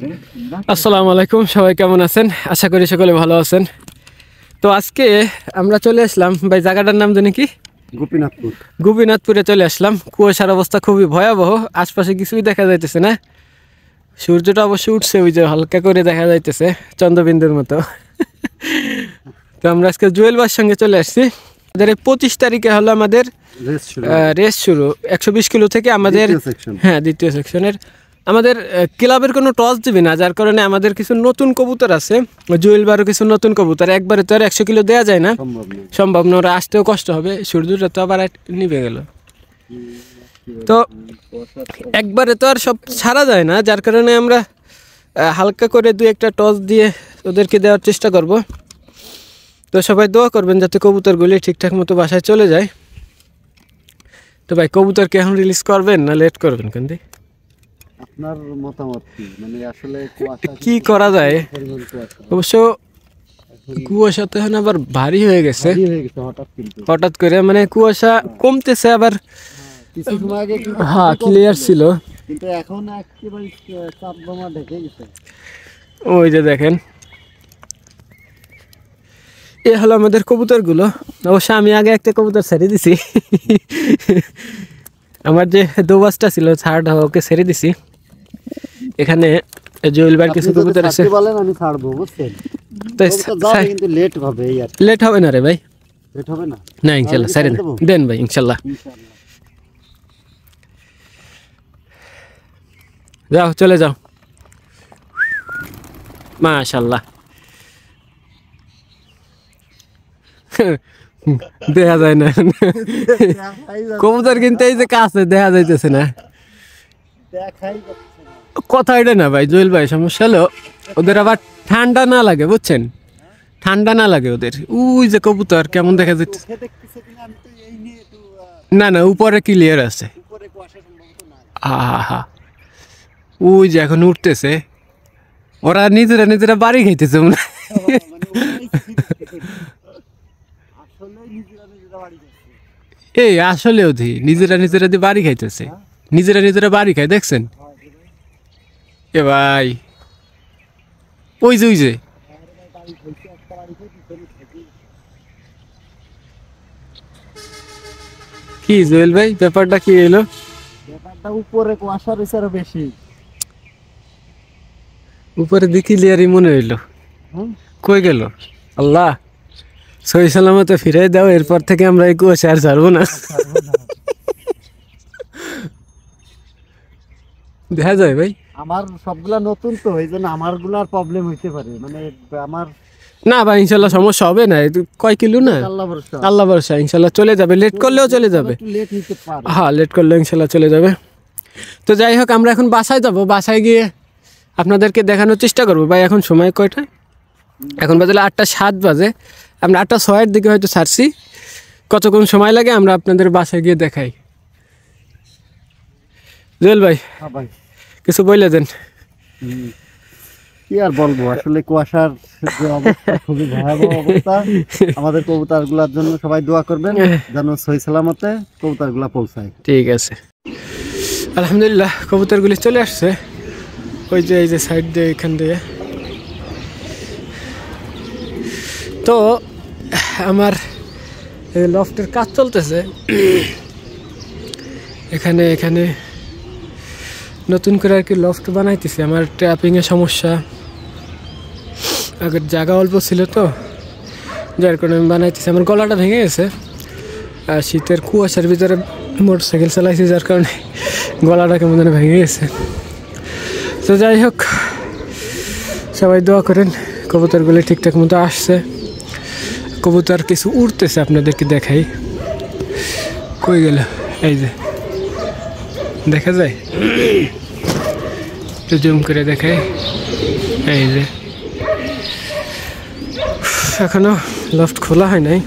আসসালামু আলাইকুম, সবাই কেমন আছেন? আশা করি সকলে ভালো আছেন। তো আজকে আমরা চলে আসলাম ভাই, জায়গাটার নাম জানি কি? গোপীনাথপুর। গোপীনাথপুরে চলে আসলাম। কুয়াশার অবস্থা খুবই ভয়াবহ, আশপাশে কিছুই দেখা যাইতেছে না। সূর্যটা অবশ্য উঠছে, ওই যে হালকা করে দেখা যাইতেছে চন্দ্রবিন্দুর মতো। তো আমরা আজকে জুয়েল ভাইয়ের সঙ্গে চলে আসছি। আমাদের 25 তারিখে হলো আমাদের রেস শুরু 120 কিলো থেকে আমাদের, হ্যাঁ দ্বিতীয় সেকশনের। আমাদের ক্লাবের কোনো টস দিবি না, যার কারণে আমাদের কিছু নতুন কবুতর আছে। জুয়েল বারও কিছু নতুন কবুতর, একবারে তো আর 100 কিলো দেওয়া যায় না, সম্ভব না। ওরা আসতেও কষ্ট হবে, সূর্যটা তো আবার নিভে গেল। তো একবারে তো আর সব ছাড়া যায় না, যার কারণে আমরা হালকা করে 2-1টা টস দিয়ে ওদেরকে দেওয়ার চেষ্টা করব। তো সবাই দোয়া করবেন যাতে কবুতরগুলি ঠিকঠাক মতো বাসায় চলে যায়। তো ভাই, কবুতরকে এখন রিলিজ করবেন না লেট করবেন? কিন্তু আপনার মতামত কি? মানে আসলে কি করা যায়? অবশ্য কুয়াশা তো এখন আবার ভারী হয়ে গেছে হঠাৎ করে, মানে কুয়াশা কমতেছে আবার। কিছু সময় আগে হ্যাঁ ক্লিয়ার ছিল, কিন্তু এখন একেবারে চাপ বোমা ঢেকে গেছে। ওই যে দেখেন, এ হলো আমাদের কবুতরগুলো। অবশ্য আমি আগে একটা কবুতর ছেড়ে দিছি। আমার যে দোবাসটা ছিল থার্ড, ওকে ছেড়ে দিছি। এখানে জুয়েল ভাইয়ের কিছু কবুতর আছে, বলেন আমি ছাড়বো, বুঝছেন? কিন্তু লেট হবে। লেট হবে না রে ভাই, লেট হবে না। না ইনশাল্লাহ ছেড়ে দেন ভাই, ইনশাল্লাহ। যাও, চলে যাও। মাশাল্লাহ, দেখা যায় না কবুতর, কিন্তু এই যে কাছে দেখা যাইতেছে না। কথা এটা না ভাই, জুয়েল ভাই, সমস্যা হলো ওদের আবার ঠান্ডা না লাগে, বুঝছেন? ঠান্ডা না লাগে ওদের। ওই যে কবুতর কেমন দেখা যাচ্ছে। না না, উপরে ক্লিয়ার আছে। হা, ওই যে এখন উঠতেছে, ওরা নিজেরা বাড়ি খাইতেছে মনে হয়। এই আসলে ওদি নিজেরা দিয়ে বাড়ি খাইতেছে, নিজেরা বাড়ি খায়, দেখছেন? এ ভাই, ওই যে কি জুয়েল ভাই, ব্যাপারটা কি এলো? ব্যাপারটা উপরে কুয়াশা রয়েছে আরো বেশি, উপরে দেখি লিয়ারি মনে হইলো। কই গেল? আল্লাহ সহি সালামতে ফিরাই দাও, এরপর থেকে আমরা এই কুয়াশা আর ছাড়বো না। দেখা যায় ভাই, আমার সবগুলা নতুন তো, এই জন্য আমার গুলার প্রবলেম হইতে পারে। মানে আমার না ভাই, ইনশাল্লাহ সমস্যা হবে না। কয় কিলো না, আল্লাহ ভরসা, ইনশাল্লাহ চলে যাবে। লেট করলেও চলে যাবে, হ্যাঁ লেট করলেও ইনশাল্লাহ চলে যাবে। তো যাই হোক, আমরা এখন বাসায় যাব। বাসায় গিয়ে আপনাদেরকে দেখানোর চেষ্টা করবো। ভাই এখন সময় কয়টা? এখন বাজে 8:07 বাজে। আমরা 8:06 দিকে হয়তো ছাড়ছি। কতক্ষণ সময় লাগে আমরা আপনাদের বাসায় গিয়ে দেখাই। জুয়েল ভাই, কিছু বলে দেন। কি আর বলবো, আসলে কুয়াশার যে অবস্থা, খুবই ভয়াবহ অবস্থা। আমাদের কবুতরগুলোর জন্য সবাই দোয়া করবেন যেন সহি সালামতে কবুতরগুলো পৌঁছায়। ঠিক আছে, আলহামদুলিল্লাহ কবুতরগুলি চলে আসছে। ওই যে এই যে সাইড দিয়ে, এখান দিয়ে। তো আমার লফটের কাজ চলতেছে এখানে নতুন করে আর কি লফট বানাইতেছি। আমার ট্র্যাপিংয়ের সমস্যা, আগের জায়গা অল্প ছিল তো, যার কারণে আমি বানাইতেছি। আমার গলাটা ভেঙে গেছে, আর শীতের কুয়াশার ভিতরে মোটরসাইকেল চালাইছি, যার কারণে গলাটা কেমন যেন ভেঙে গেছে। তো যাই হোক, সবাই দোয়া করেন কবুতরগুলি ঠিকঠাক মতো আসছে। কবুতর কিছু উড়তেছে, আপনাদেরকে দেখাই। কই গেল? এই যে দেখা যায়, একটু জুম করে দেখাই। এই যে এখনো লফট খোলা হয় নাই।